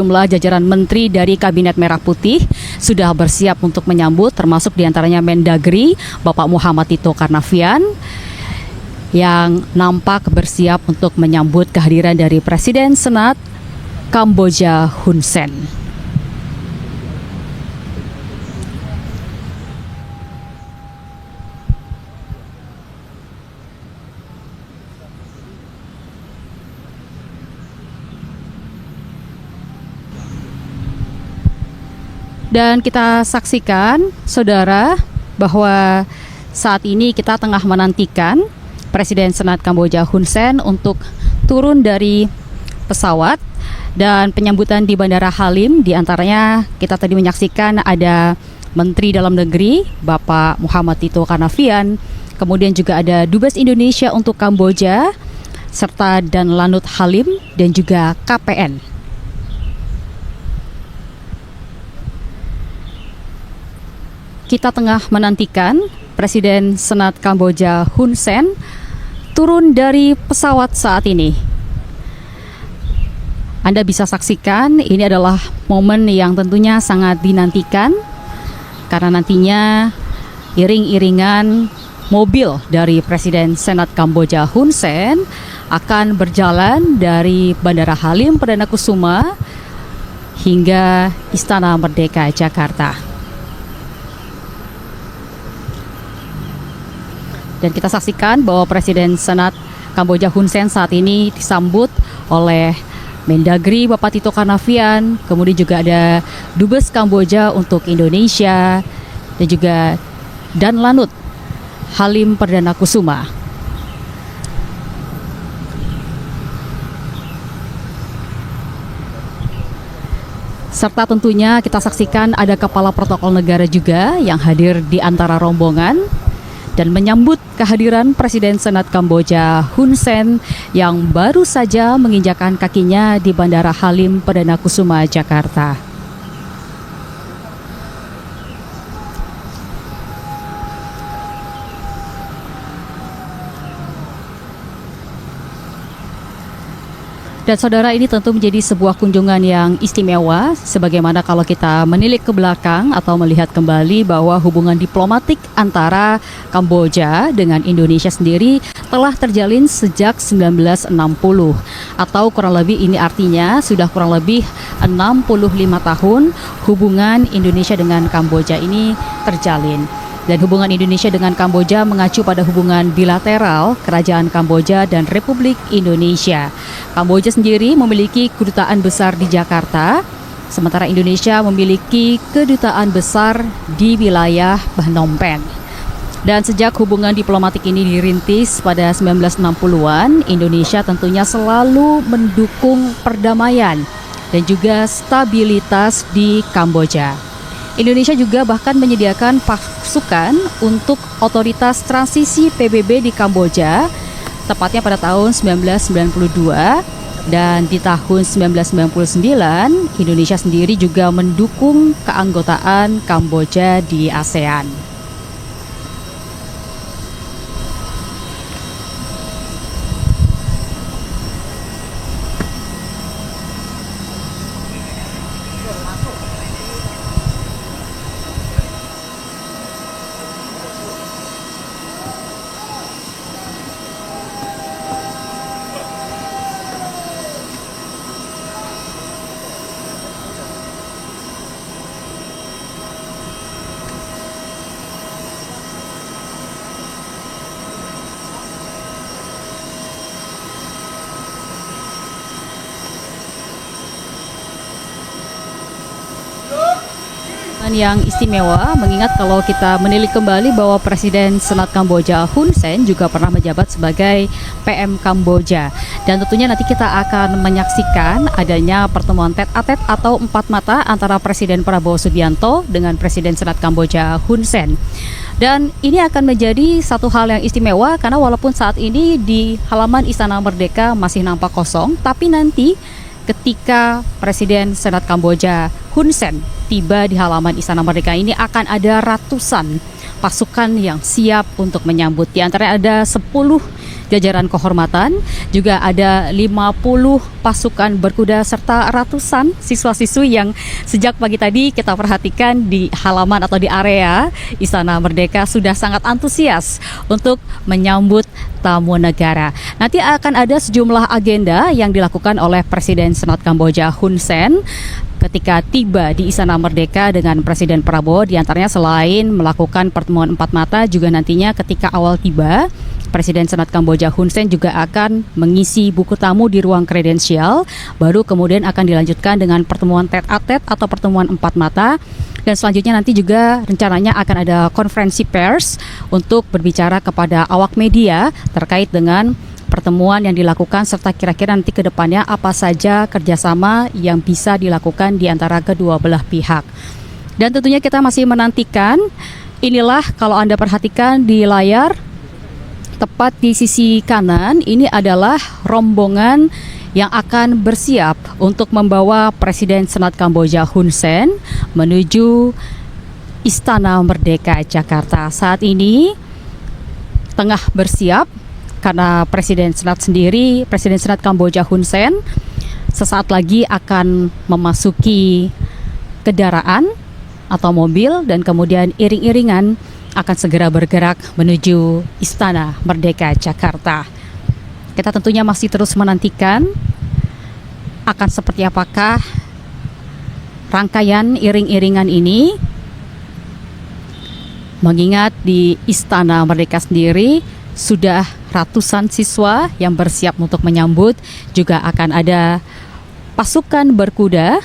sejumlah jajaran menteri dari Kabinet Merah Putih sudah bersiap untuk menyambut, termasuk diantaranya Mendagri, Bapak Muhammad Tito Karnavian, yang nampak bersiap untuk menyambut kehadiran dari Presiden Senat Kamboja Hun Sen. Dan kita saksikan, saudara, bahwa saat ini kita tengah menantikan Presiden Senat Kamboja Hun Sen untuk turun dari pesawat, dan penyambutan di Bandara Halim diantaranya kita tadi menyaksikan ada Menteri Dalam Negeri Bapak Muhammad Tito Karnavian, kemudian juga ada Dubes Indonesia untuk Kamboja serta Dan Lanut Halim dan juga KPN. Kita tengah menantikan Presiden Senat Kamboja Hun Sen turun dari pesawat saat ini. Anda bisa saksikan ini adalah momen yang tentunya sangat dinantikan karena nantinya iring-iringan mobil dari Presiden Senat Kamboja Hun Sen akan berjalan dari Bandara Halim Perdana Kusuma hingga Istana Merdeka Jakarta. Dan kita saksikan bahwa Presiden Senat Kamboja Hun Sen saat ini disambut oleh Mendagri Bapak Tito Karnavian, kemudian juga ada Dubes Kamboja untuk Indonesia, dan juga Dan Lanut Halim Perdana Kusuma. Serta tentunya kita saksikan ada kepala protokol negara juga yang hadir di antara rombongan dan menyambut kehadiran Presiden Senat Kamboja Hun Sen yang baru saja menginjakkan kakinya di Bandara Halim Perdana Kusuma, Jakarta. Dan saudara, ini tentu menjadi sebuah kunjungan yang istimewa, sebagaimana kalau kita menilik ke belakang atau melihat kembali bahwa hubungan diplomatik antara Kamboja dengan Indonesia sendiri telah terjalin sejak 1960, atau kurang lebih ini artinya sudah kurang lebih 65 tahun hubungan Indonesia dengan Kamboja ini terjalin. Dan hubungan Indonesia dengan Kamboja mengacu pada hubungan bilateral Kerajaan Kamboja dan Republik Indonesia. Kamboja sendiri memiliki kedutaan besar di Jakarta, sementara Indonesia memiliki kedutaan besar di wilayah Phnom Penh. Dan sejak hubungan diplomatik ini dirintis pada 1960-an, Indonesia tentunya selalu mendukung perdamaian dan juga stabilitas di Kamboja. Indonesia juga bahkan menyediakan pasukan untuk otoritas transisi PBB di Kamboja, tepatnya pada tahun 1992, dan di tahun 1999 Indonesia sendiri juga mendukung keanggotaan Kamboja di ASEAN. Yang istimewa, mengingat kalau kita menilik kembali bahwa Presiden Senat Kamboja Hun Sen juga pernah menjabat sebagai PM Kamboja, dan tentunya nanti kita akan menyaksikan adanya pertemuan tete-a-tete atau empat mata antara Presiden Prabowo Subianto dengan Presiden Senat Kamboja Hun Sen. Dan ini akan menjadi satu hal yang istimewa karena walaupun saat ini di halaman Istana Merdeka masih nampak kosong, tapi nanti ketika Presiden Senat Kamboja Hun Sen tiba di halaman Istana Merdeka ini akan ada ratusan pasukan yang siap untuk menyambut. Di antaranya ada 10 jajaran kehormatan, juga ada 50 pasukan berkuda serta ratusan siswa-siswi yang sejak pagi tadi kita perhatikan di halaman atau di area Istana Merdeka sudah sangat antusias untuk menyambut tamu negara. Nanti akan ada sejumlah agenda yang dilakukan oleh Presiden Senat Kamboja Hun Sen ketika tiba di Istana Merdeka dengan Presiden Prabowo. Di antaranya selain melakukan pertemuan empat mata, juga nantinya ketika awal tiba Presiden Senat Kamboja Hun Sen juga akan mengisi buku tamu di ruang kredensial, baru kemudian akan dilanjutkan dengan pertemuan tete-a-tete atau pertemuan empat mata, dan selanjutnya nanti juga rencananya akan ada konferensi pers untuk berbicara kepada awak media terkait dengan pertemuan yang dilakukan serta kira-kira nanti ke depannya apa saja kerjasama yang bisa dilakukan di antara kedua belah pihak. Dan tentunya kita masih menantikan, inilah kalau Anda perhatikan di layar, tepat di sisi kanan ini adalah rombongan yang akan bersiap untuk membawa Presiden Senat Kamboja Hun Sen menuju Istana Merdeka Jakarta. Saat ini tengah bersiap karena Presiden Senat Kamboja Hun Sen sesaat lagi akan memasuki kendaraan atau mobil dan kemudian iring-iringan akan segera bergerak menuju Istana Merdeka Jakarta. Kita tentunya masih terus menantikan akan seperti apakah rangkaian iring-iringan ini, mengingat di Istana Merdeka sendiri sudah ratusan siswa yang bersiap untuk menyambut, juga akan ada pasukan berkuda.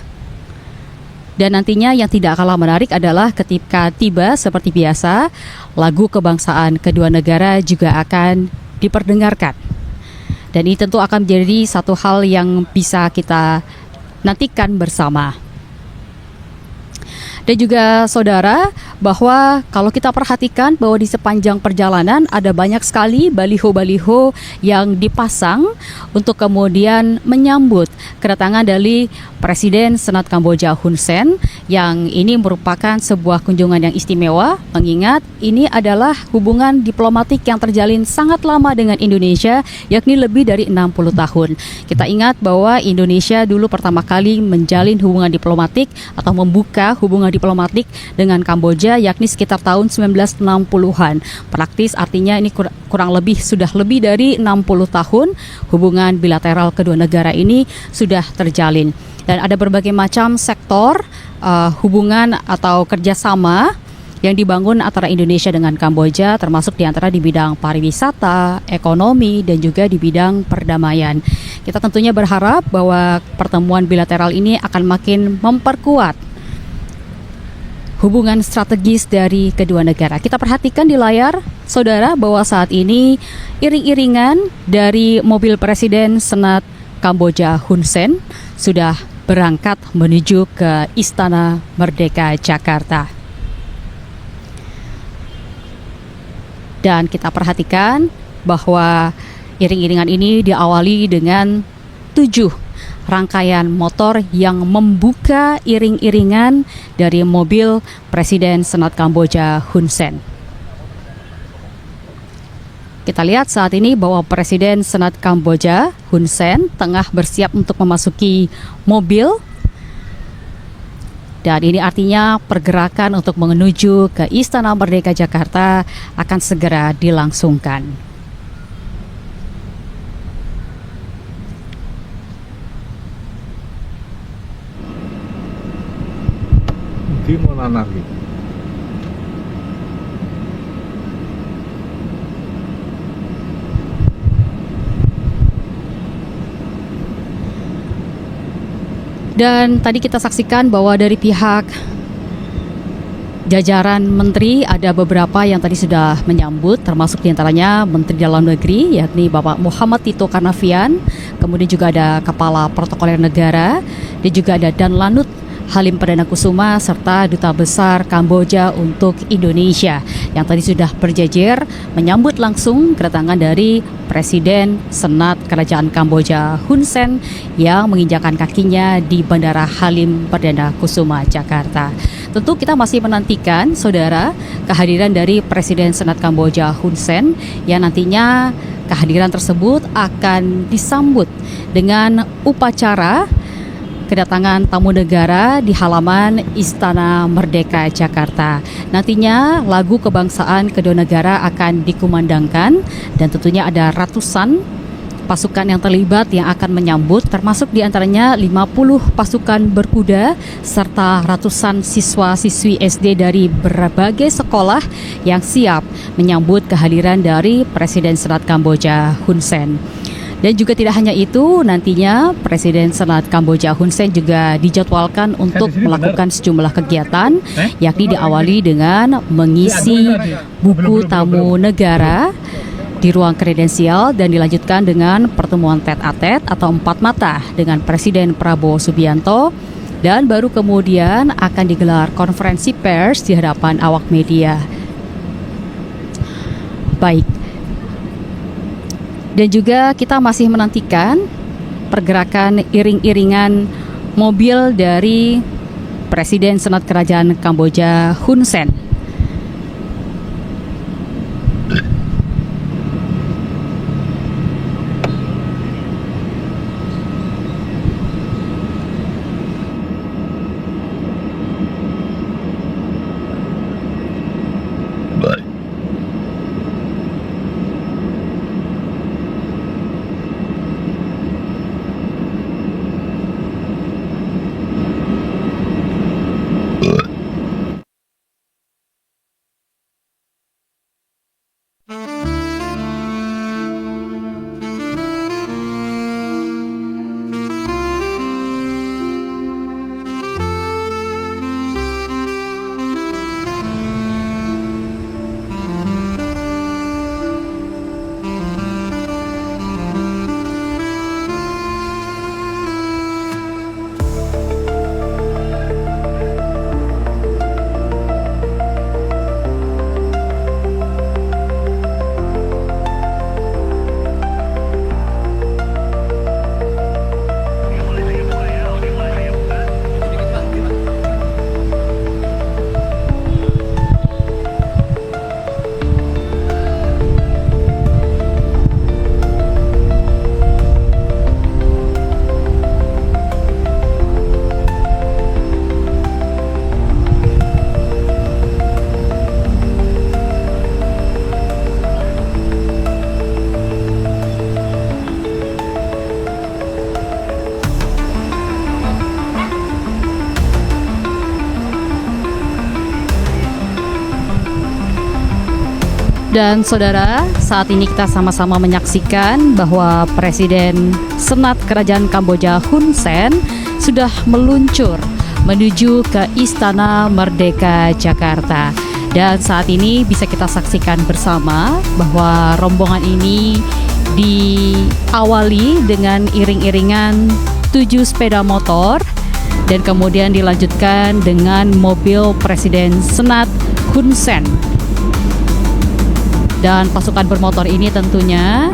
Dan nantinya yang tidak kalah menarik adalah ketika tiba seperti biasa, lagu kebangsaan kedua negara juga akan diperdengarkan. Dan ini tentu akan menjadi satu hal yang bisa kita nantikan bersama. Dan juga saudara, bahwa kalau kita perhatikan bahwa di sepanjang perjalanan ada banyak sekali baliho-baliho yang dipasang untuk kemudian menyambut kedatangan dari Presiden Senat Kamboja Hun Sen, yang ini merupakan sebuah kunjungan yang istimewa, mengingat ini adalah hubungan diplomatik yang terjalin sangat lama dengan Indonesia, yakni lebih dari 60 tahun. Kita ingat bahwa Indonesia dulu pertama kali menjalin hubungan diplomatik atau membuka hubungan diplomatik dengan Kamboja yakni sekitar tahun 1960-an. Praktis artinya ini kurang lebih sudah lebih dari 60 tahun hubungan bilateral kedua negara ini sudah terjalin. Dan ada berbagai macam sektor hubungan atau kerjasama yang dibangun antara Indonesia dengan Kamboja, termasuk diantara di bidang pariwisata, ekonomi, dan juga di bidang perdamaian. Kita tentunya berharap bahwa pertemuan bilateral ini akan makin memperkuat hubungan strategis dari kedua negara. Kita perhatikan di layar, saudara, bahwa saat ini iring-iringan dari mobil Presiden Senat Kamboja Hun Sen sudah berangkat menuju ke Istana Merdeka Jakarta. Dan kita perhatikan bahwa iring-iringan ini diawali dengan 7 rangkaian motor yang membuka iring-iringan dari mobil Presiden Senat Kamboja Hun Sen. Kita lihat saat ini bahwa Presiden Senat Kamboja Hun Sen tengah bersiap untuk memasuki mobil. Dan ini artinya pergerakan untuk menuju ke Istana Merdeka Jakarta akan segera dilangsungkan. Di mana lagi? Dan tadi kita saksikan bahwa dari pihak jajaran menteri ada beberapa yang tadi sudah menyambut, termasuk diantaranya Menteri Dalam Negeri yakni Bapak Muhammad Tito Karnavian, kemudian juga ada Kepala Protokoler Negara, dan juga ada Dan Lanut Halim Perdana Kusuma serta Duta Besar Kamboja untuk Indonesia yang tadi sudah berjejer menyambut langsung kedatangan dari Presiden Senat Kerajaan Kamboja Hun Sen yang menginjakan kakinya di Bandara Halim Perdana Kusuma Jakarta. Tentu kita masih menantikan, saudara, kehadiran dari Presiden Senat Kamboja Hun Sen yang nantinya kehadiran tersebut akan disambut dengan upacara kedatangan tamu negara di halaman Istana Merdeka Jakarta. Nantinya lagu kebangsaan kedua negara akan dikumandangkan dan tentunya ada ratusan pasukan yang terlibat yang akan menyambut, termasuk diantaranya 50 pasukan berkuda serta ratusan siswa-siswi SD dari berbagai sekolah yang siap menyambut kehadiran dari Presiden Senat Kamboja Hun Sen. Dan juga tidak hanya itu, nantinya Presiden Senat Kamboja Hun Sen juga dijadwalkan untuk melakukan sejumlah kegiatan, yakni diawali dengan mengisi buku tamu negara di ruang kredensial dan dilanjutkan dengan pertemuan tete-a-tete atau empat mata dengan Presiden Prabowo Subianto, dan baru kemudian akan digelar konferensi pers di hadapan awak media. Baik. Dan juga kita masih menantikan pergerakan iring-iringan mobil dari Presiden Senat Kerajaan Kamboja Hun Sen. Dan saudara, saat ini kita sama-sama menyaksikan bahwa Presiden Senat Kerajaan Kamboja Hun Sen sudah meluncur menuju ke Istana Merdeka Jakarta. Dan saat ini bisa kita saksikan bersama bahwa rombongan ini diawali dengan iring-iringan 7 sepeda motor dan kemudian dilanjutkan dengan mobil Presiden Senat Hun Sen. Dan pasukan bermotor ini tentunya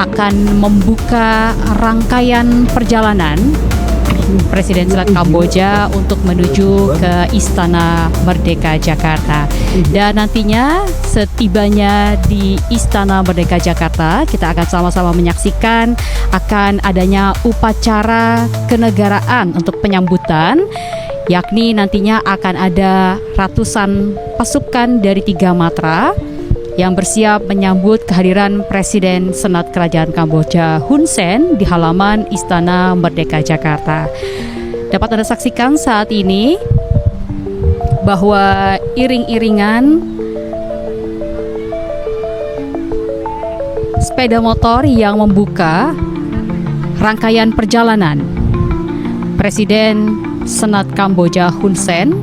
akan membuka rangkaian perjalanan Presiden Senat Kamboja untuk menuju ke Istana Merdeka Jakarta. Dan nantinya setibanya di Istana Merdeka Jakarta, kita akan sama-sama menyaksikan akan adanya upacara kenegaraan untuk penyambutan, yakni nantinya akan ada ratusan pasukan dari 3 matra yang bersiap menyambut kehadiran Presiden Senat Kerajaan Kamboja Hun Sen di halaman Istana Merdeka Jakarta. Dapat Anda saksikan saat ini bahwa iring-iringan sepeda motor yang membuka rangkaian perjalanan Presiden Senat Kamboja Hun Sen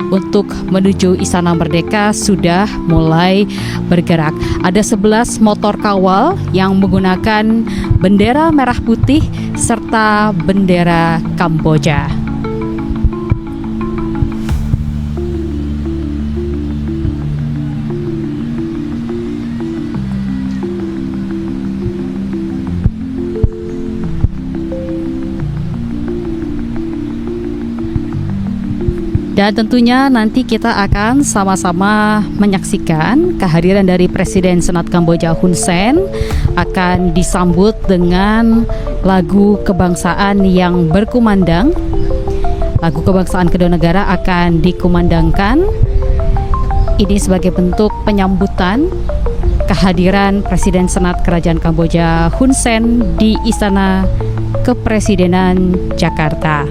untuk menuju Istana Merdeka sudah mulai bergerak. Ada 11 motor kawal yang menggunakan bendera merah putih serta bendera Kamboja. Dan tentunya nanti kita akan sama-sama menyaksikan kehadiran dari Presiden Senat Kamboja Hun Sen akan disambut dengan lagu kebangsaan yang berkumandang. Lagu kebangsaan kedua negara akan dikumandangkan. Ini sebagai bentuk penyambutan kehadiran Presiden Senat Kerajaan Kamboja Hun Sen di Istana Kepresidenan Jakarta.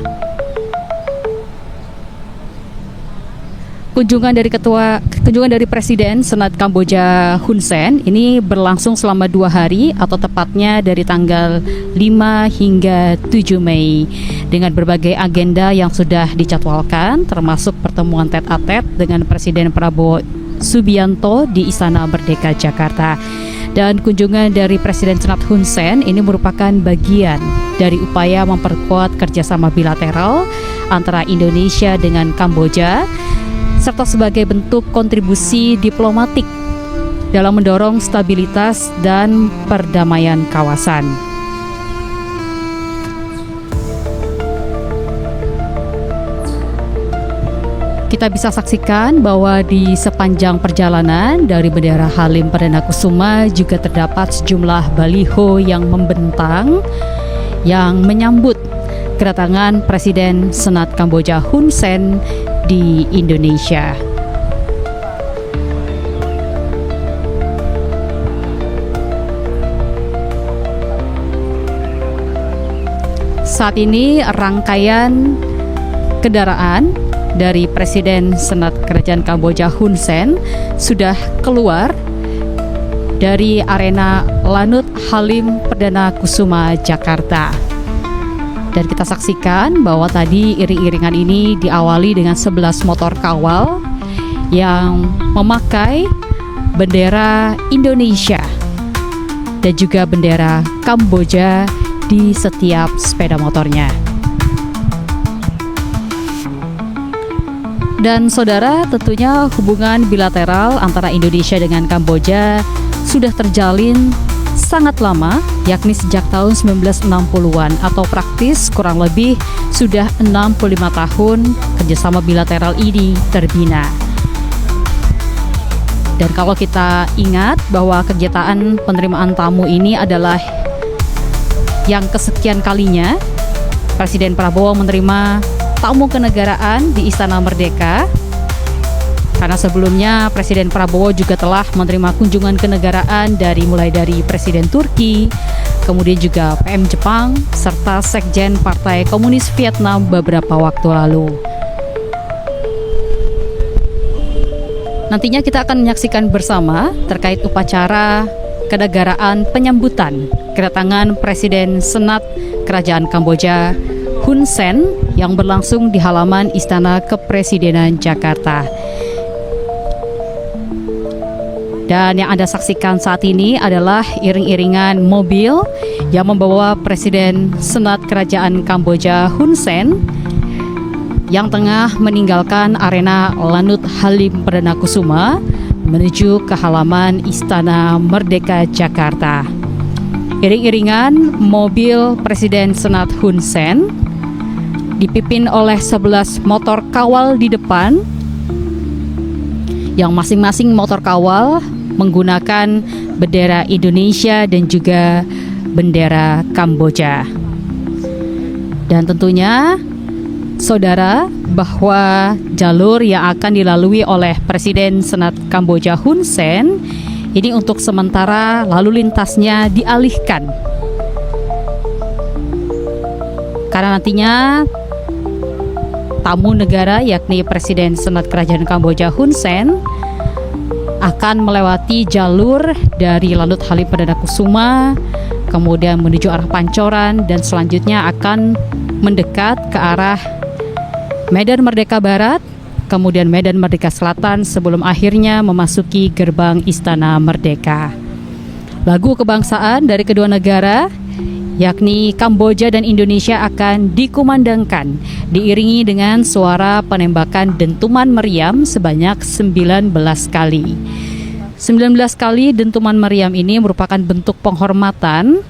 Kunjungan dari Presiden Senat Kamboja Hun Sen ini berlangsung selama 2 hari atau tepatnya dari tanggal 5 hingga 7 Mei dengan berbagai agenda yang sudah dicatwalkan, termasuk pertemuan tete-a-tete dengan Presiden Prabowo Subianto di Istana Merdeka Jakarta. Dan kunjungan dari Presiden Senat Hun Sen ini merupakan bagian dari upaya memperkuat kerjasama bilateral antara Indonesia dengan Kamboja, serta sebagai bentuk kontribusi diplomatik dalam mendorong stabilitas dan perdamaian kawasan. Kita bisa saksikan bahwa di sepanjang perjalanan dari Bendera Halim Perdana Kusuma juga terdapat sejumlah baliho yang membentang yang menyambut kedatangan Presiden Senat Kamboja Hun Sen di Indonesia. Saat ini rangkaian kendaraan dari Presiden Senat Kerajaan Kamboja Hun Sen sudah keluar dari arena Lanut Halim Perdana Kusuma Jakarta. Dan kita saksikan bahwa tadi iring-iringan ini diawali dengan 11 motor kawal yang memakai bendera Indonesia dan juga bendera Kamboja di setiap sepeda motornya. Dan saudara, tentunya hubungan bilateral antara Indonesia dengan Kamboja sudah terjalin sangat lama, yakni sejak tahun 1960-an atau praktis kurang lebih sudah 65 tahun kerjasama bilateral ini terbina. Dan kalau kita ingat bahwa kegiatan penerimaan tamu ini adalah yang kesekian kalinya Presiden Prabowo menerima tamu kenegaraan di Istana Merdeka, karena sebelumnya Presiden Prabowo juga telah menerima kunjungan kenegaraan mulai dari Presiden Turki, kemudian juga PM Jepang, serta Sekjen Partai Komunis Vietnam beberapa waktu lalu. Nantinya kita akan menyaksikan bersama terkait upacara kenegaraan penyambutan kedatangan Presiden Senat Kerajaan Kamboja Hun Sen yang berlangsung di halaman Istana Kepresidenan Jakarta. Dan yang Anda saksikan saat ini adalah iring-iringan mobil yang membawa Presiden Senat Kerajaan Kamboja Hun Sen yang tengah meninggalkan arena Lanut Halim Perdana Kusuma menuju ke halaman Istana Merdeka Jakarta. Iring-iringan mobil Presiden Senat Hun Sen dipimpin oleh 11 motor kawal di depan, yang masing-masing motor kawal menggunakan bendera Indonesia dan juga bendera Kamboja. Dan tentunya saudara, bahwa jalur yang akan dilalui oleh Presiden Senat Kamboja Hun Sen ini untuk sementara lalu lintasnya dialihkan, karena nantinya tamu negara yakni Presiden Senat Kerajaan Kamboja Hun Sen akan melewati jalur dari Lanut Halim Perdana Kusuma, kemudian menuju arah Pancoran, dan selanjutnya akan mendekat ke arah Medan Merdeka Barat, kemudian Medan Merdeka Selatan, sebelum akhirnya memasuki gerbang Istana Merdeka. Lagu kebangsaan dari kedua negara yakni Kamboja dan Indonesia akan dikumandangkan, diiringi dengan suara penembakan dentuman meriam sebanyak 19 kali. 19 kali dentuman meriam ini merupakan bentuk penghormatan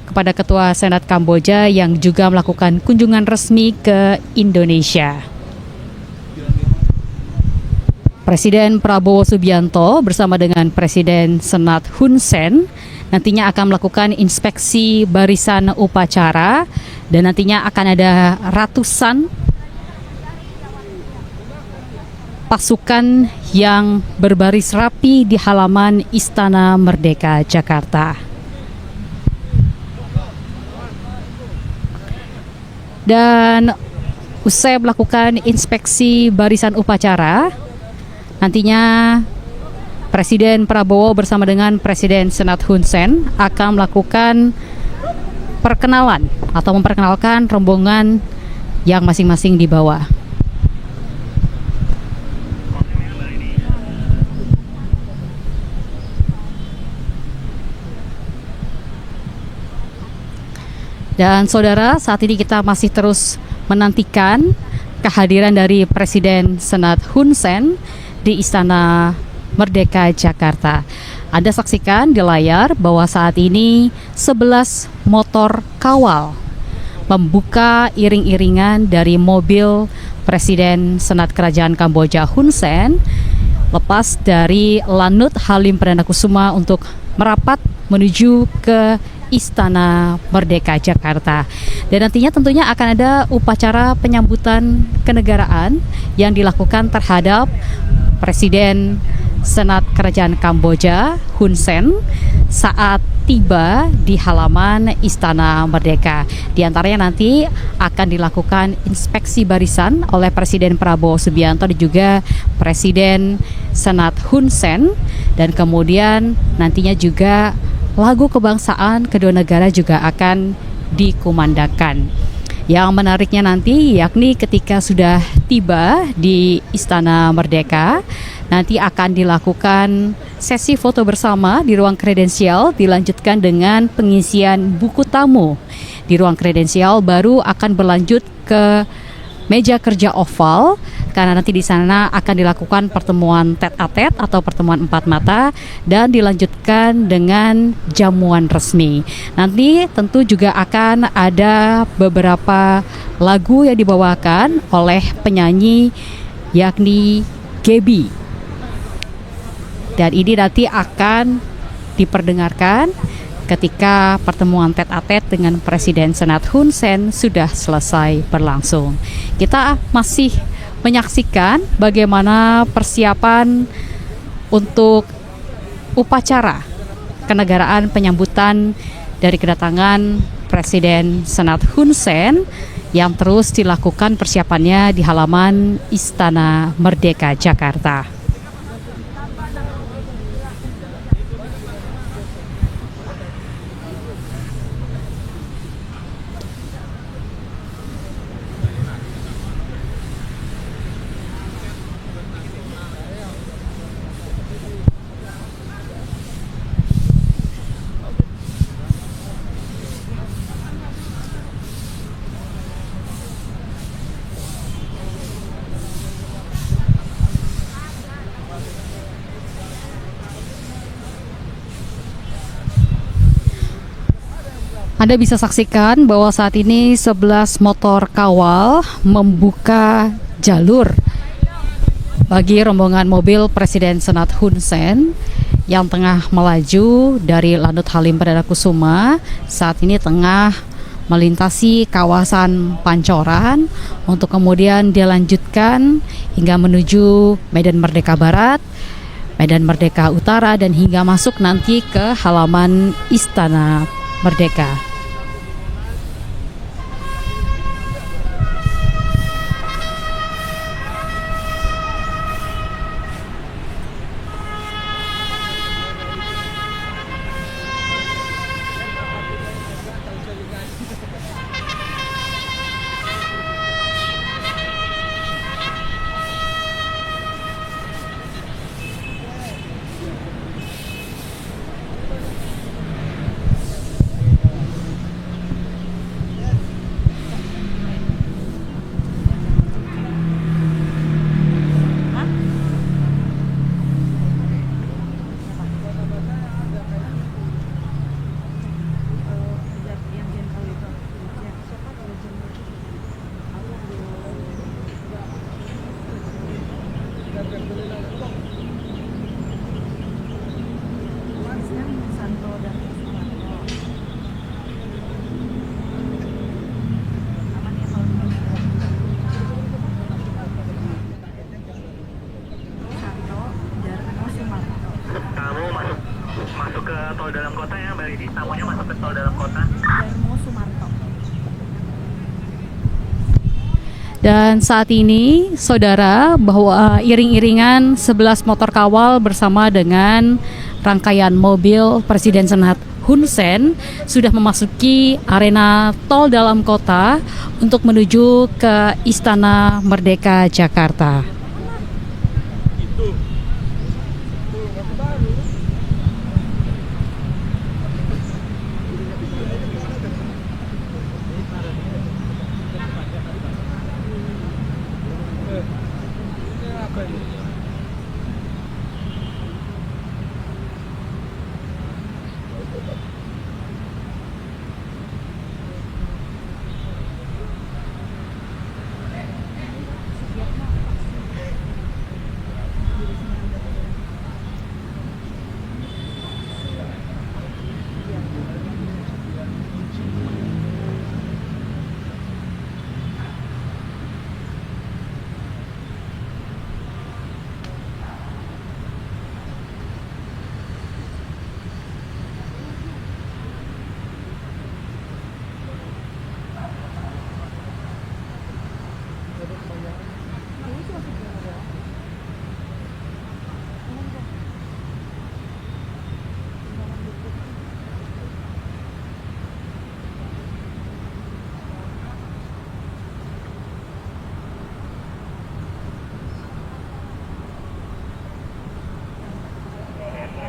kepada Ketua Senat Kamboja yang juga melakukan kunjungan resmi ke Indonesia. Presiden Prabowo Subianto bersama dengan Presiden Senat Hun Sen nantinya akan melakukan inspeksi barisan upacara dan nantinya akan ada ratusan pasukan yang berbaris rapi di halaman Istana Merdeka Jakarta. Dan usai melakukan inspeksi barisan upacara, nantinya Presiden Prabowo bersama dengan Presiden Senat Hun Sen akan melakukan perkenalan atau memperkenalkan rombongan yang masing-masing dibawa. Dan saudara, saat ini kita masih terus menantikan kehadiran dari Presiden Senat Hun Sen di Istana Merdeka Jakarta. Anda saksikan di layar bahwa saat ini 11 motor kawal membuka iring-iringan dari mobil Presiden Senat Kerajaan Kamboja Hun Sen lepas dari Lanut Halim Perdana Kusuma untuk merapat menuju ke Istana Merdeka Jakarta. Dan nantinya tentunya akan ada upacara penyambutan kenegaraan yang dilakukan terhadap Presiden Senat Kerajaan Kamboja Hun Sen saat tiba di halaman Istana Merdeka. Di antaranya nanti akan dilakukan inspeksi barisan oleh Presiden Prabowo Subianto dan juga Presiden Senat Hun Sen, dan kemudian nantinya juga lagu kebangsaan kedua negara juga akan dikumandangkan. Yang menariknya nanti yakni ketika sudah tiba di Istana Merdeka, nanti akan dilakukan sesi foto bersama di ruang kredensial, dilanjutkan dengan pengisian buku tamu. Di ruang kredensial baru akan berlanjut ke meja kerja oval, karena nanti di sana akan dilakukan pertemuan tete-a-tete atau pertemuan empat mata dan dilanjutkan dengan jamuan resmi. Nanti tentu juga akan ada beberapa lagu yang dibawakan oleh penyanyi yakni Gaby. Dan ini nanti akan diperdengarkan ketika pertemuan tete-a-tete dengan Presiden Senat Hun Sen sudah selesai berlangsung. Kita masih menyaksikan bagaimana persiapan untuk upacara kenegaraan penyambutan dari kedatangan Presiden Senat Hun Sen yang terus dilakukan persiapannya di halaman Istana Merdeka Jakarta. Anda bisa saksikan bahwa saat ini 11 motor kawal membuka jalur bagi rombongan mobil Presiden Senat Hun Sen yang tengah melaju dari Lanut Halim Perdana Kusuma. Saat ini tengah melintasi kawasan Pancoran untuk kemudian dilanjutkan hingga menuju Medan Merdeka Barat, Medan Merdeka Utara, dan hingga masuk nanti ke halaman Istana Merdeka. tol dalam kota ya Mbak Lidi, tamunya masuk ke tol dalam kota. Darmo Sumarto. Dan saat ini, saudara, bahwa iring-iringan 11 motor kawal bersama dengan rangkaian mobil Presiden Senat Hun Sen sudah memasuki arena tol dalam kota untuk menuju ke Istana Merdeka Jakarta.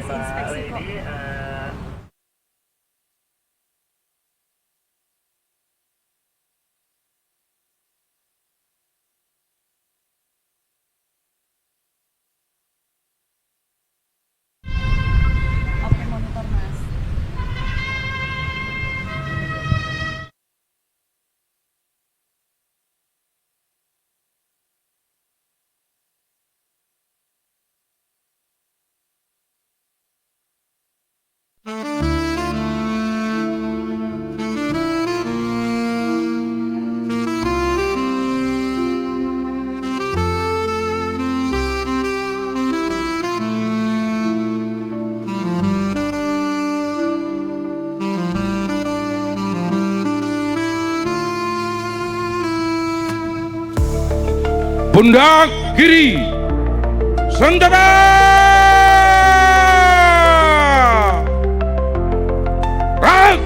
Mbak Lidi, Oke, monitor Mas. Pundak kiri, senjata! Rak!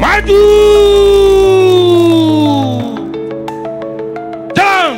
Maju! Jam!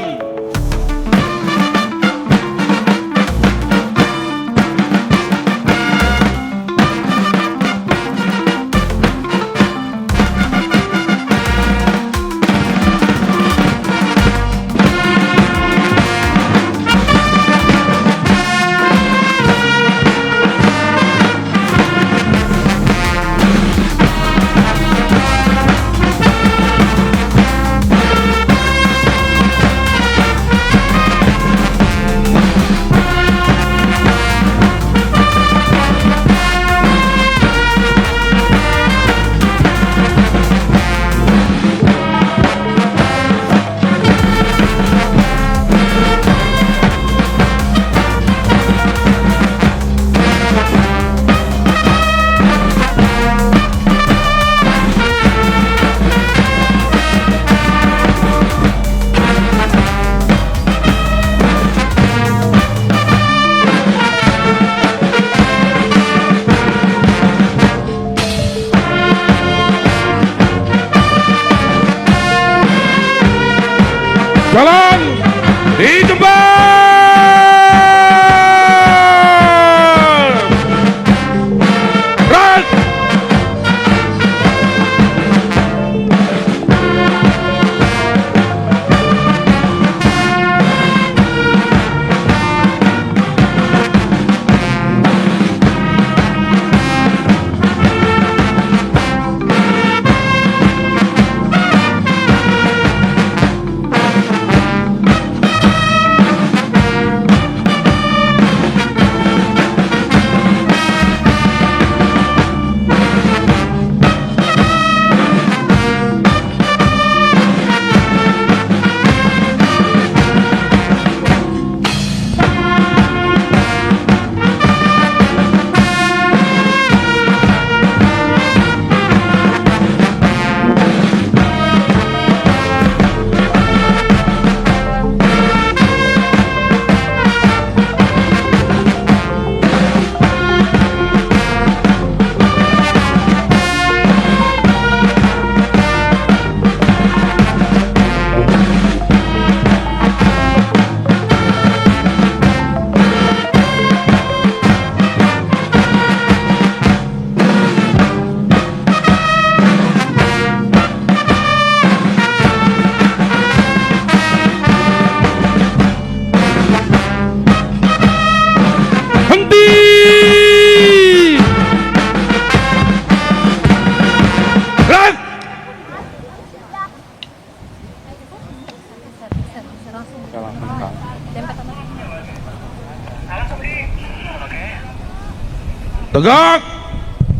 Tegak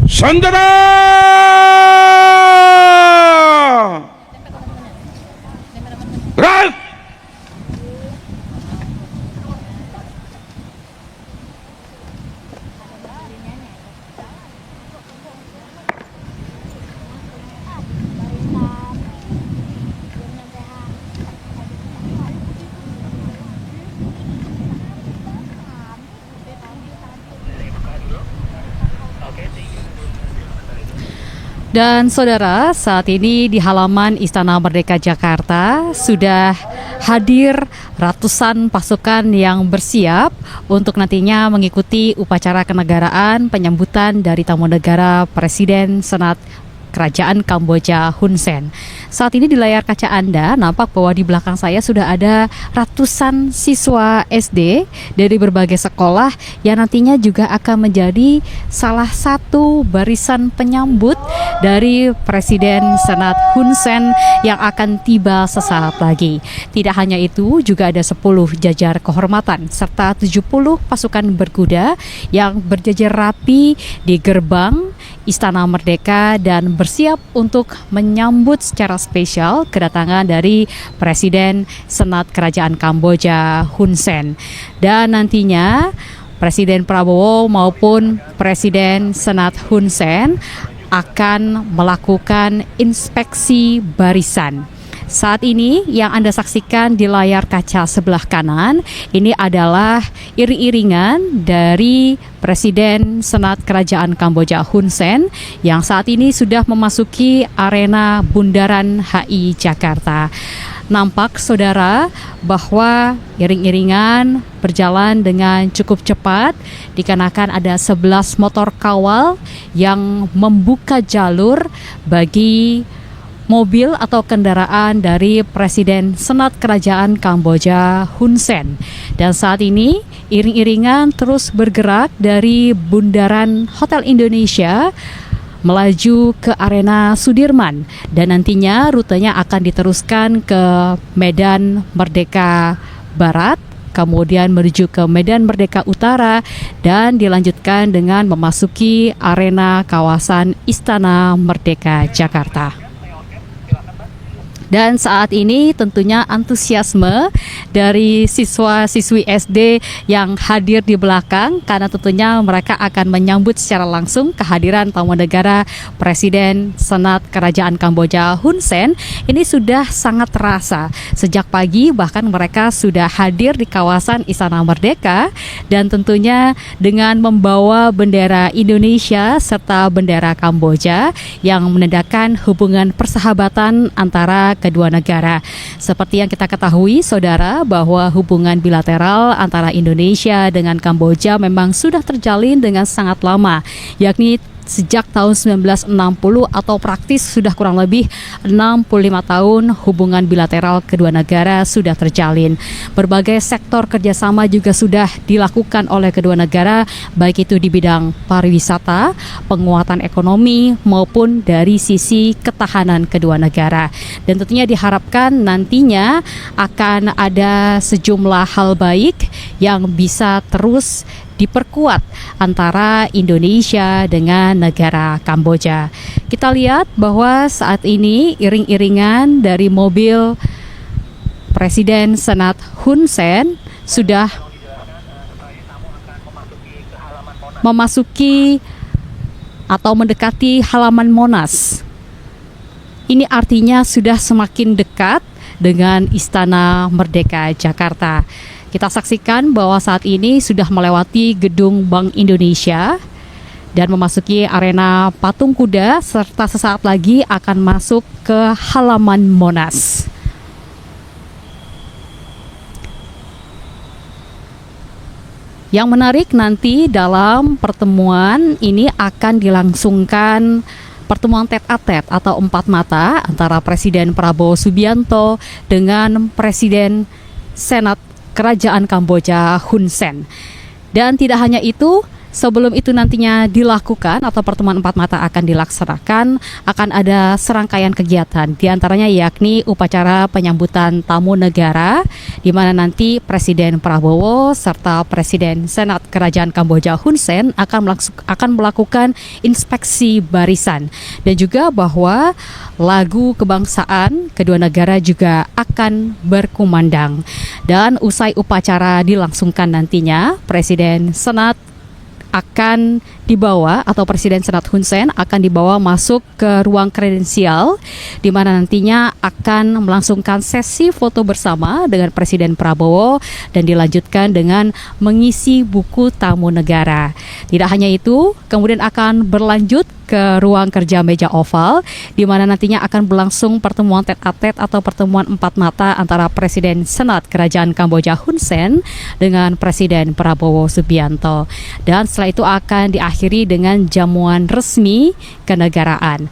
Sandara! Gerak! Dan saudara, saat ini di halaman Istana Merdeka Jakarta sudah hadir ratusan pasukan yang bersiap untuk nantinya mengikuti upacara kenegaraan penyambutan dari tamu negara Presiden Senat Kerajaan Kamboja Hun Sen. Saat ini di layar kaca Anda nampak bahwa di belakang saya sudah ada ratusan siswa SD dari berbagai sekolah yang nantinya juga akan menjadi salah satu barisan penyambut dari Presiden Senat Hun Sen yang akan tiba sesaat lagi. Tidak hanya itu, juga ada 10 jajar kehormatan serta 70 pasukan berkuda yang berjajar rapi di gerbang Istana Merdeka dan bersiap untuk menyambut secara spesial kedatangan dari Presiden Senat Kerajaan Kamboja Hun Sen. Dan nantinya Presiden Prabowo maupun Presiden Senat Hun Sen akan melakukan inspeksi barisan. Saat ini yang Anda saksikan di layar kaca sebelah kanan ini adalah iring-iringan dari Presiden Senat Kerajaan Kamboja Hun Sen yang saat ini sudah memasuki arena Bundaran HI Jakarta. Nampak saudara bahwa iring-iringan berjalan dengan cukup cepat dikarenakan ada 11 motor kawal yang membuka jalur bagi mobil atau kendaraan dari Presiden Senat Kerajaan Kamboja Hun Sen. Dan saat ini iring-iringan terus bergerak dari Bundaran Hotel Indonesia melaju ke arena Sudirman dan nantinya rutenya akan diteruskan ke Medan Merdeka Barat, kemudian menuju ke Medan Merdeka Utara dan dilanjutkan dengan memasuki arena kawasan Istana Merdeka Jakarta. Dan saat ini tentunya antusiasme dari siswa-siswi SD yang hadir di belakang karena tentunya mereka akan menyambut secara langsung kehadiran tamu negara Presiden Senat Kerajaan Kamboja Hun Sen ini sudah sangat terasa. Sejak pagi bahkan mereka sudah hadir di kawasan Istana Merdeka dan tentunya dengan membawa bendera Indonesia serta bendera Kamboja yang menandakan hubungan persahabatan antara kedua negara. Seperti yang kita ketahui, saudara, bahwa hubungan bilateral antara Indonesia dengan Kamboja memang sudah terjalin dengan sangat lama, yakni sejak tahun 1960 atau praktis sudah kurang lebih 65 tahun hubungan bilateral kedua negara sudah terjalin. Berbagai sektor kerjasama juga sudah dilakukan oleh kedua negara, baik itu di bidang pariwisata, penguatan ekonomi, maupun dari sisi ketahanan kedua negara. Dan tentunya diharapkan nantinya akan ada sejumlah hal baik yang bisa terus diperkuat antara Indonesia dengan negara Kamboja. Kita lihat bahwa saat ini iring-iringan dari mobil Presiden Senat Hun Sen sudah memasuki atau mendekati halaman Monas. Ini artinya sudah semakin dekat dengan Istana Merdeka Jakarta. Kita saksikan bahwa saat ini sudah melewati gedung Bank Indonesia dan memasuki arena patung kuda serta sesaat lagi akan masuk ke halaman Monas. Yang menarik nanti dalam pertemuan ini akan dilangsungkan pertemuan tete-a-tete atau empat mata antara Presiden Prabowo Subianto dengan Presiden Senat Kerajaan Kamboja Hun Sen. Dan tidak hanya itu, sebelum itu nantinya dilakukan atau pertemuan empat mata akan dilaksanakan, akan ada serangkaian kegiatan. Di antaranya yakni upacara penyambutan tamu negara, di mana nanti Presiden Prabowo serta Presiden Senat Kerajaan Kamboja Hun Sen akan melakukan inspeksi barisan. Dan juga bahwa lagu kebangsaan kedua negara juga akan berkumandang. Dan usai upacara dilangsungkan nantinya, Presiden Senat akan dibawa atau Presiden Senat Hun Sen akan dibawa masuk ke ruang kredensial, di mana nantinya akan melangsungkan sesi foto bersama dengan Presiden Prabowo dan dilanjutkan dengan mengisi buku tamu negara. Tidak hanya itu, kemudian akan berlanjut ke ruang kerja meja oval, di mana nantinya akan berlangsung pertemuan tete-a-tete atau pertemuan empat mata antara Presiden Senat Kerajaan Kamboja Hun Sen dengan Presiden Prabowo Subianto. Dan setelah itu akan diakhiri dengan jamuan resmi kenegaraan.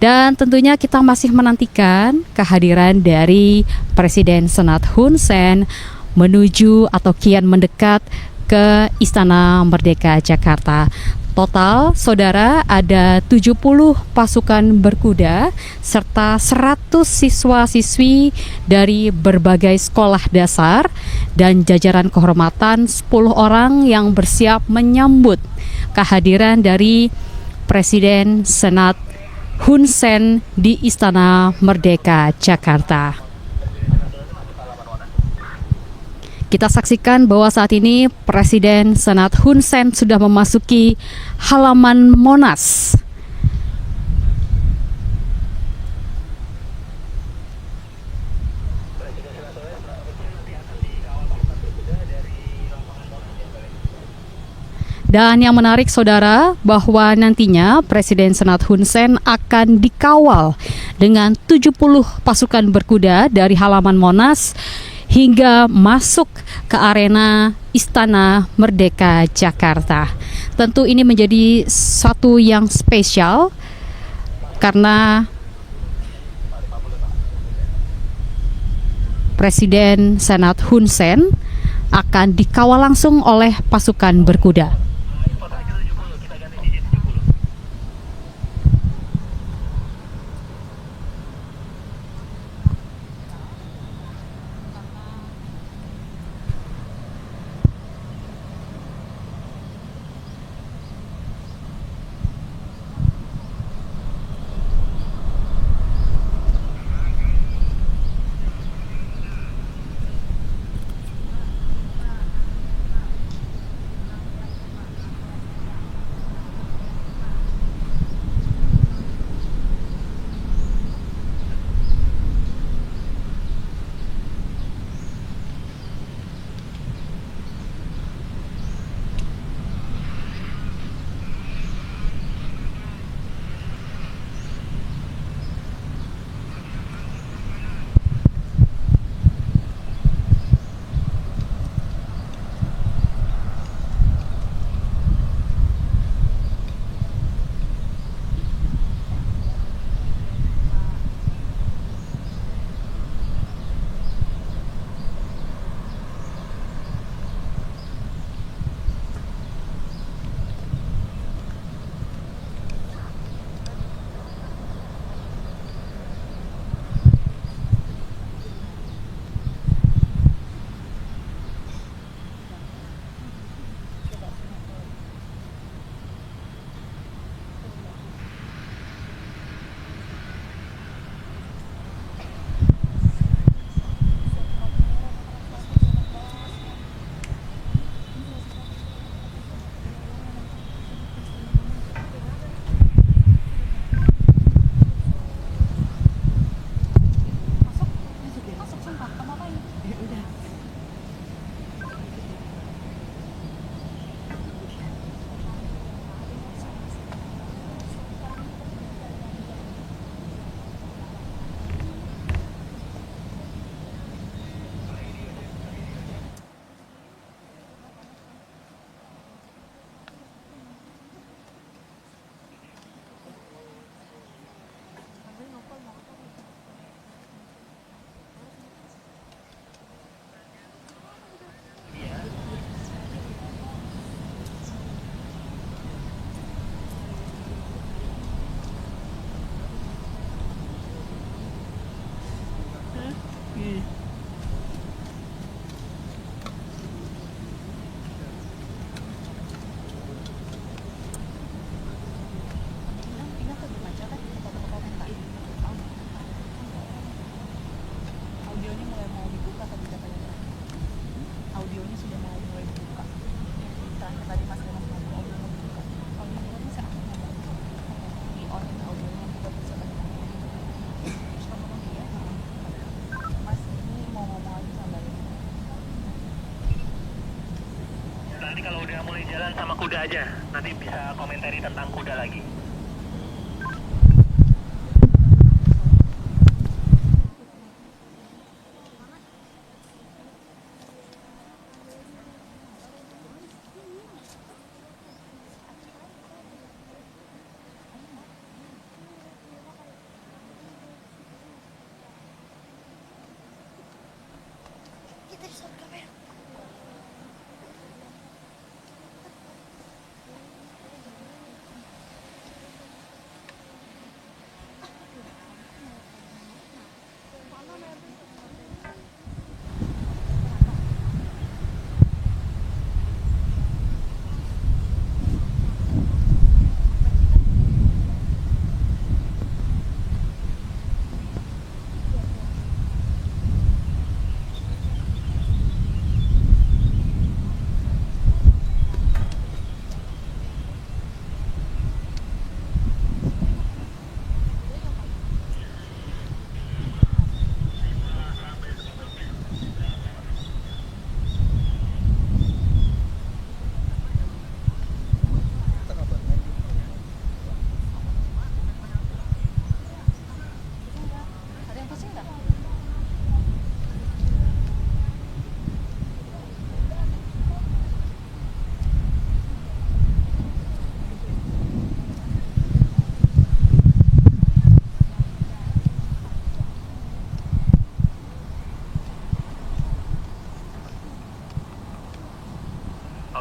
Dan tentunya kita masih menantikan kehadiran dari Presiden Senat Hun Sen menuju atau kian mendekat ke Istana Merdeka Jakarta. Total, saudara, ada 70 pasukan berkuda serta 100 siswa-siswi dari berbagai sekolah dasar dan jajaran kehormatan 10 orang yang bersiap menyambut kehadiran dari Presiden Senat Hun Sen di Istana Merdeka Jakarta. Kita saksikan bahwa saat ini Presiden Senat Hun Sen sudah memasuki halaman Monas. Dan yang menarik, saudara, bahwa nantinya Presiden Senat Hun Sen akan dikawal dengan 70 pasukan berkuda dari halaman Monas hingga masuk ke arena Istana Merdeka Jakarta. Tentu ini menjadi satu yang spesial karena Presiden Senat Hun Sen akan dikawal langsung oleh pasukan berkuda. jalan sama kuda aja. Nanti bisa komentari tentang kuda lagi.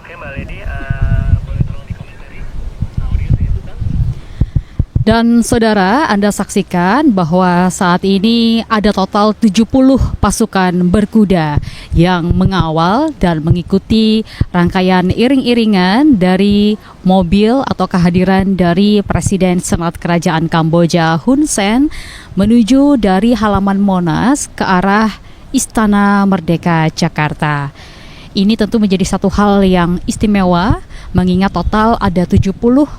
Oke Mbak Lady, boleh tolong dikomentari audio itu kan? Dan saudara, Anda saksikan bahwa saat ini ada total 70 pasukan berkuda yang mengawal dan mengikuti rangkaian iring-iringan dari mobil atau kehadiran dari Presiden Senat Kerajaan Kamboja Hun Sen menuju dari halaman Monas ke arah Istana Merdeka Jakarta. Ini tentu menjadi satu hal yang istimewa mengingat total ada 70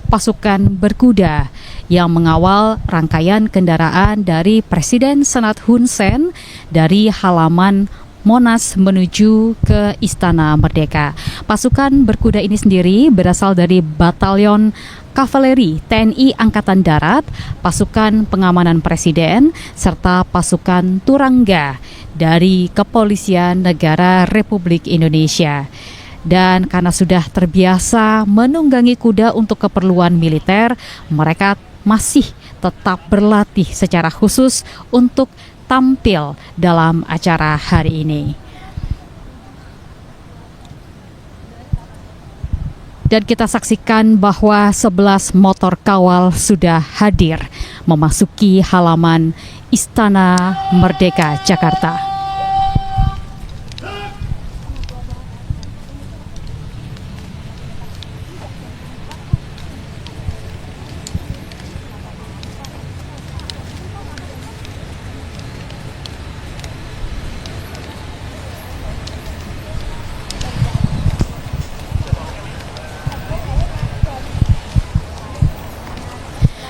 pasukan berkuda yang mengawal rangkaian kendaraan dari Presiden Senat Hun Sen dari halaman Monas menuju ke Istana Merdeka. Pasukan berkuda ini sendiri berasal dari Batalion Kavaleri TNI Angkatan Darat, pasukan pengamanan Presiden, serta pasukan Turangga dari Kepolisian Negara Republik Indonesia. Dan karena sudah terbiasa menunggangi kuda untuk keperluan militer, mereka masih tetap berlatih secara khusus untuk tampil dalam acara hari ini. Dan kita saksikan bahwa 11 motor kawal sudah hadir memasuki halaman Istana Merdeka Jakarta.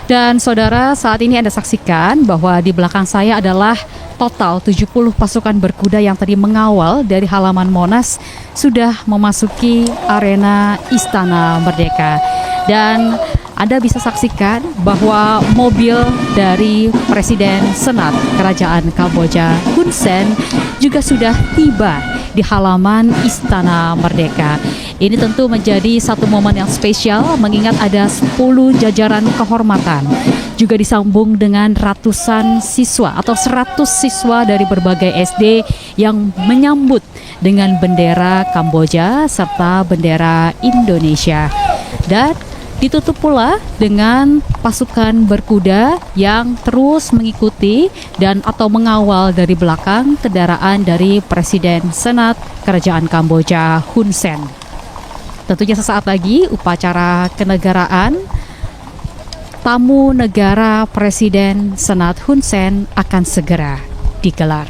Dan saudara, saat ini Anda saksikan bahwa di belakang saya adalah total 70 pasukan berkuda yang tadi mengawal dari halaman Monas sudah memasuki arena Istana Merdeka. Dan Anda bisa saksikan bahwa mobil dari Presiden Senat Kerajaan Kamboja Hun Sen juga sudah tiba di halaman Istana Merdeka. Ini tentu menjadi satu momen yang spesial mengingat ada 10 jajaran kehormatan. Juga disambung dengan ratusan siswa atau 100 siswa dari berbagai SD yang menyambut dengan bendera Kamboja serta bendera Indonesia. Dan ditutup pula dengan pasukan berkuda yang terus mengikuti dan atau mengawal dari belakang kendaraan dari Presiden Senat Kerajaan Kamboja Hun Sen. Tentunya sesaat lagi upacara kenegaraan tamu negara Presiden Senat Hun Sen akan segera digelar.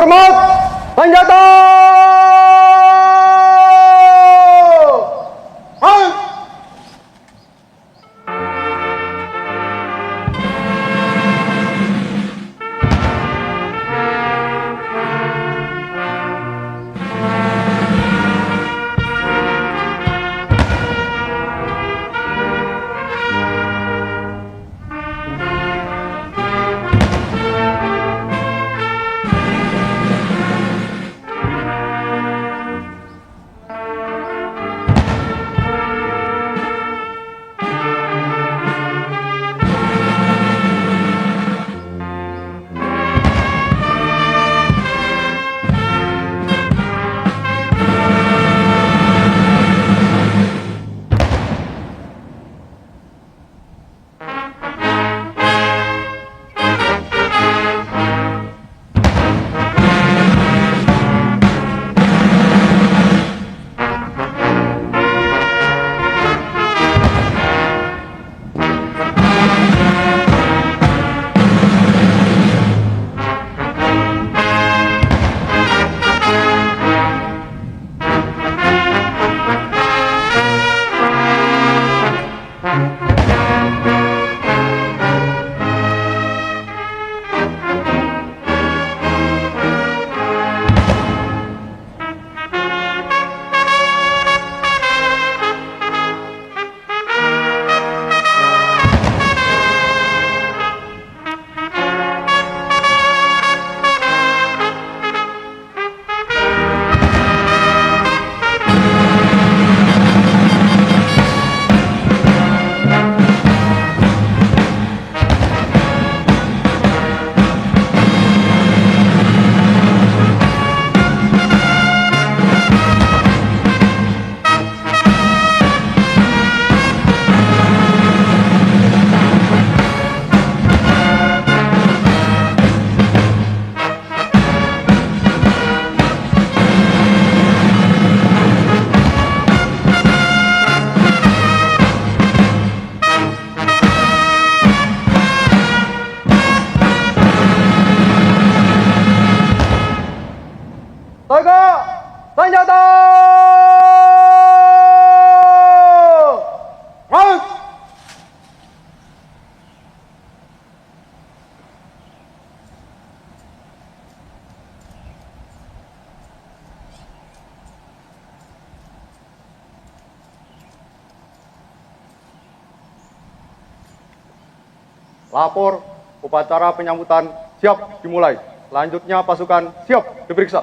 Hormat, senjata! Halt! Tegak, senjata! Halt! Lapor, upacara penyambutan siap dimulai. Selanjutnya pasukan siap diperiksa.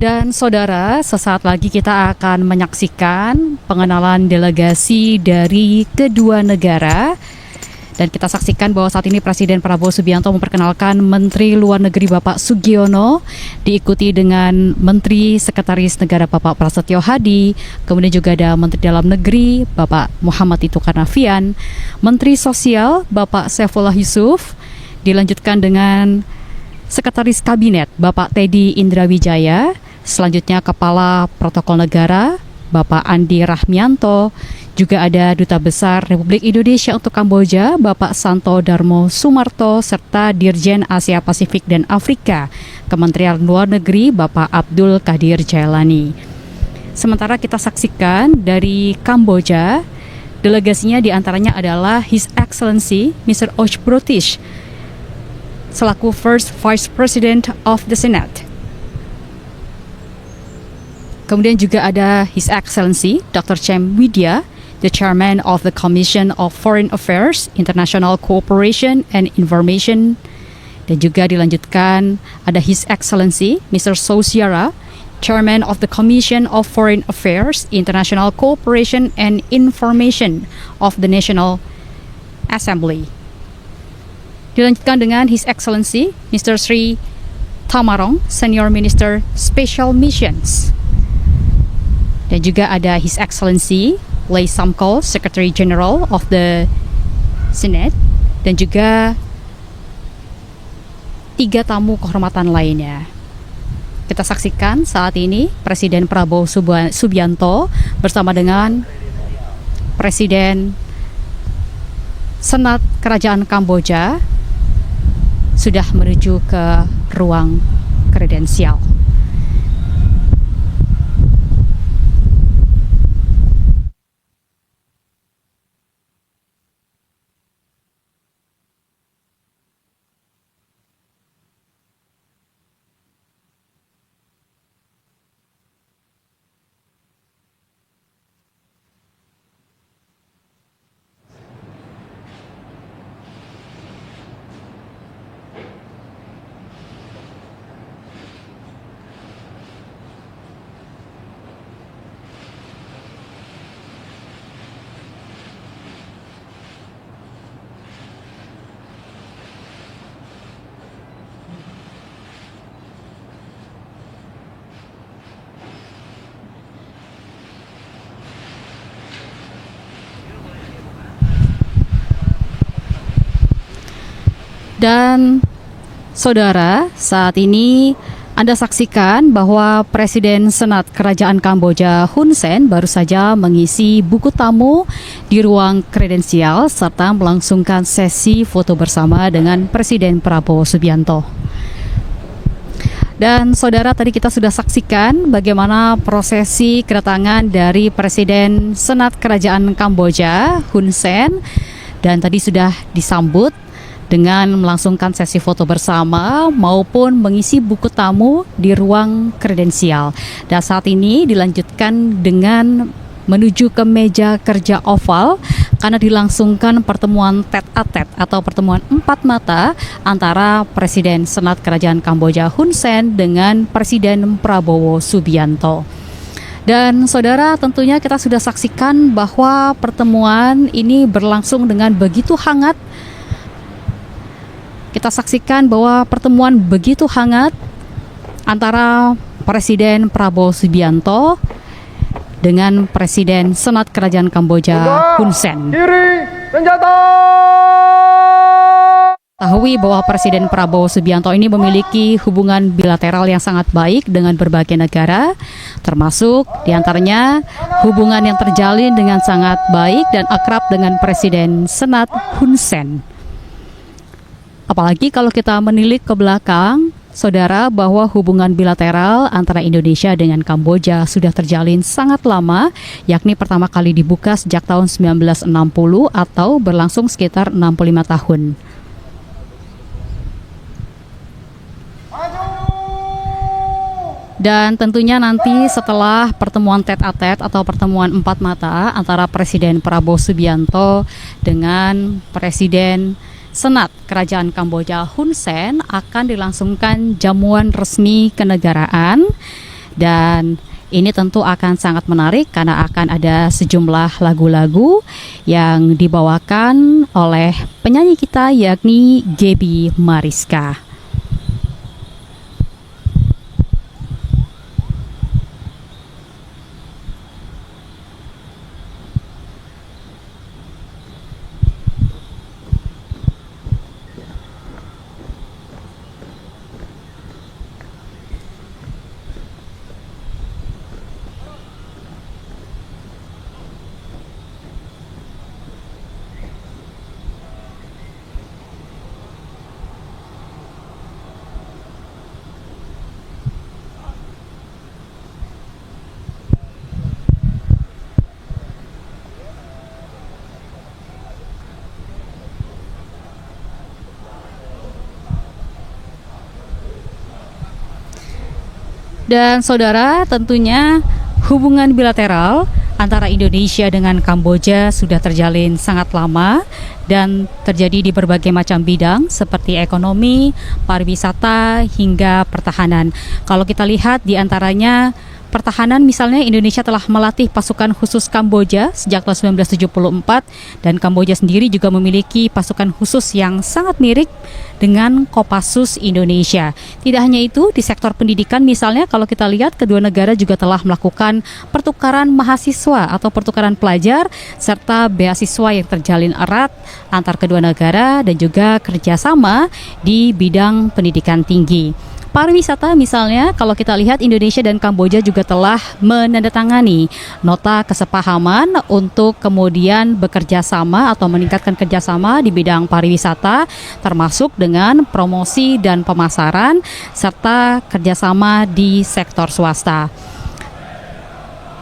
Dan saudara, sesaat lagi kita akan menyaksikan pengenalan delegasi dari kedua negara. Dan kita saksikan bahwa saat ini Presiden Prabowo Subianto memperkenalkan Menteri Luar Negeri Bapak Sugiono, diikuti dengan Menteri Sekretaris Negara Bapak Prasetyo Hadi, kemudian juga ada Menteri Dalam Negeri Bapak Muhammad Tito Karnavian, Menteri Sosial Bapak Saifullah Yusuf, dilanjutkan dengan Sekretaris Kabinet Bapak Teddy Indrawijaya, selanjutnya Kepala Protokol Negara Bapak Andi Rahmianto, juga ada Duta Besar Republik Indonesia untuk Kamboja Bapak Santo Darmo Sumarto, serta Dirjen Asia Pasifik dan Afrika Kementerian Luar Negeri Bapak Abdul Qadir Jailani. Sementara kita saksikan dari Kamboja, delegasinya diantaranya adalah His Excellency Mr. Och Brotish selaku First Vice President of the Senate. Kemudian juga ada His Excellency Dr. Chem Widya, the Chairman of the Commission of Foreign Affairs, International Cooperation and Information. Dan juga dilanjutkan ada His Excellency Mr. Sosiara, Chairman of the Commission of Foreign Affairs, International Cooperation and Information of the National Assembly. Dilanjutkan dengan His Excellency Mr. Sri Tamarong, Senior Minister Special Missions. Dan juga ada His Excellency Lay Samko, Secretary General of the Senate, dan juga 3 tamu kehormatan lainnya. Kita saksikan saat ini Presiden Prabowo Subianto bersama dengan Presiden Senat Kerajaan Kamboja sudah menuju ke ruang kredensial. Dan saudara, saat ini Anda saksikan bahwa Presiden Senat Kerajaan Kamboja Hun Sen baru saja mengisi buku tamu di ruang kredensial serta melangsungkan sesi foto bersama dengan Presiden Prabowo Subianto. Dan saudara, tadi kita sudah saksikan bagaimana prosesi kedatangan dari Presiden Senat Kerajaan Kamboja Hun Sen, dan tadi sudah disambut dengan melangsungkan sesi foto bersama maupun mengisi buku tamu di ruang kredensial. Dan saat ini dilanjutkan dengan menuju ke meja kerja oval karena dilangsungkan pertemuan tete-a-tete atau pertemuan 4 mata antara Presiden Senat Kerajaan Kamboja Hun Sen dengan Presiden Prabowo Subianto. Dan saudara, tentunya kita sudah saksikan bahwa pertemuan ini berlangsung dengan begitu hangat. Kita saksikan bahwa pertemuan begitu hangat antara Presiden Prabowo Subianto dengan Presiden Senat Kerajaan Kamboja Hun Sen. Kiri, senjata! Ketahui bahwa Presiden Prabowo Subianto ini memiliki hubungan bilateral yang sangat baik dengan berbagai negara, termasuk diantaranya hubungan yang terjalin dengan sangat baik dan akrab dengan Presiden Senat Hun Sen. Apalagi kalau kita menilik ke belakang, saudara, bahwa hubungan bilateral antara Indonesia dengan Kamboja sudah terjalin sangat lama, yakni pertama kali dibuka sejak tahun 1960 atau berlangsung sekitar 65 tahun. Dan tentunya nanti setelah pertemuan tete-a-tete atau pertemuan 4 mata antara Presiden Prabowo Subianto dengan Presiden Senat Kerajaan Kamboja Hun Sen akan dilangsungkan jamuan resmi kenegaraan, dan ini tentu akan sangat menarik karena akan ada sejumlah lagu-lagu yang dibawakan oleh penyanyi kita yakni Gaby Mariska. Dan saudara, tentunya hubungan bilateral antara Indonesia dengan Kamboja sudah terjalin sangat lama dan terjadi di berbagai macam bidang seperti ekonomi, pariwisata, hingga pertahanan. Kalau kita lihat di antaranya pertahanan, misalnya Indonesia telah melatih pasukan khusus Kamboja sejak tahun 1974, dan Kamboja sendiri juga memiliki pasukan khusus yang sangat mirip dengan Kopassus Indonesia. Tidak hanya itu, di sektor pendidikan misalnya, kalau kita lihat kedua negara juga telah melakukan pertukaran mahasiswa atau pertukaran pelajar serta beasiswa yang terjalin erat antar kedua negara, dan juga kerjasama di bidang pendidikan tinggi. Pariwisata misalnya, kalau kita lihat Indonesia dan Kamboja juga telah menandatangani nota kesepahaman untuk kemudian bekerja sama atau meningkatkan kerjasama di bidang pariwisata, termasuk dengan promosi dan pemasaran serta kerjasama di sektor swasta.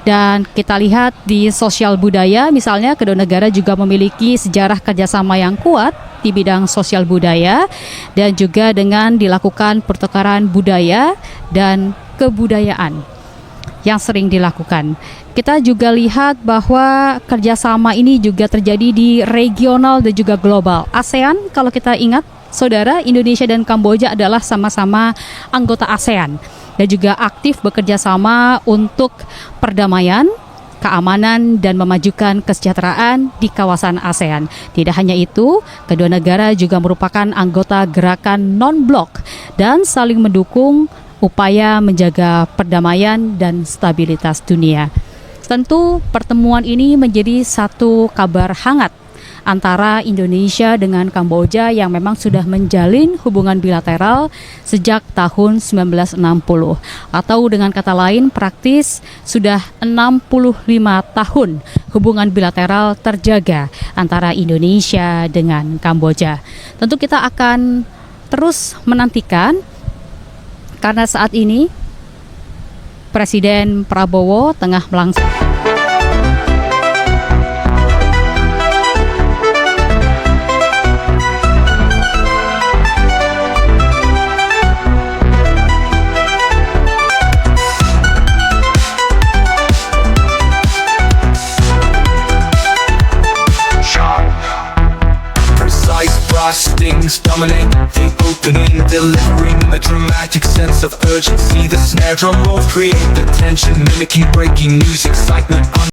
Dan kita lihat di sosial budaya, misalnya kedua negara juga memiliki sejarah kerjasama yang kuat di bidang sosial budaya, dan juga dengan dilakukan pertukaran budaya dan kebudayaan yang sering dilakukan. Kita juga lihat bahwa kerjasama ini juga terjadi di regional dan juga global. ASEAN, kalau kita ingat, saudara, Indonesia dan Kamboja adalah sama-sama anggota ASEAN dan juga aktif bekerja sama untuk perdamaian, keamanan, dan memajukan kesejahteraan di kawasan ASEAN. Tidak hanya itu, kedua negara juga merupakan anggota gerakan non-blok dan saling mendukung upaya menjaga perdamaian dan stabilitas dunia. Tentu pertemuan ini menjadi satu kabar hangat antara Indonesia dengan Kamboja yang memang sudah menjalin hubungan bilateral sejak tahun 1960, atau dengan kata lain praktis sudah 65 tahun hubungan bilateral terjaga antara Indonesia dengan Kamboja. Tentu kita akan terus menantikan, karena saat ini Presiden Prabowo tengah melangsungkan Stings dominate the opening, delivering a dramatic sense of urgency. The snare drum rolls create the tension, mimicking breaking news, excitement.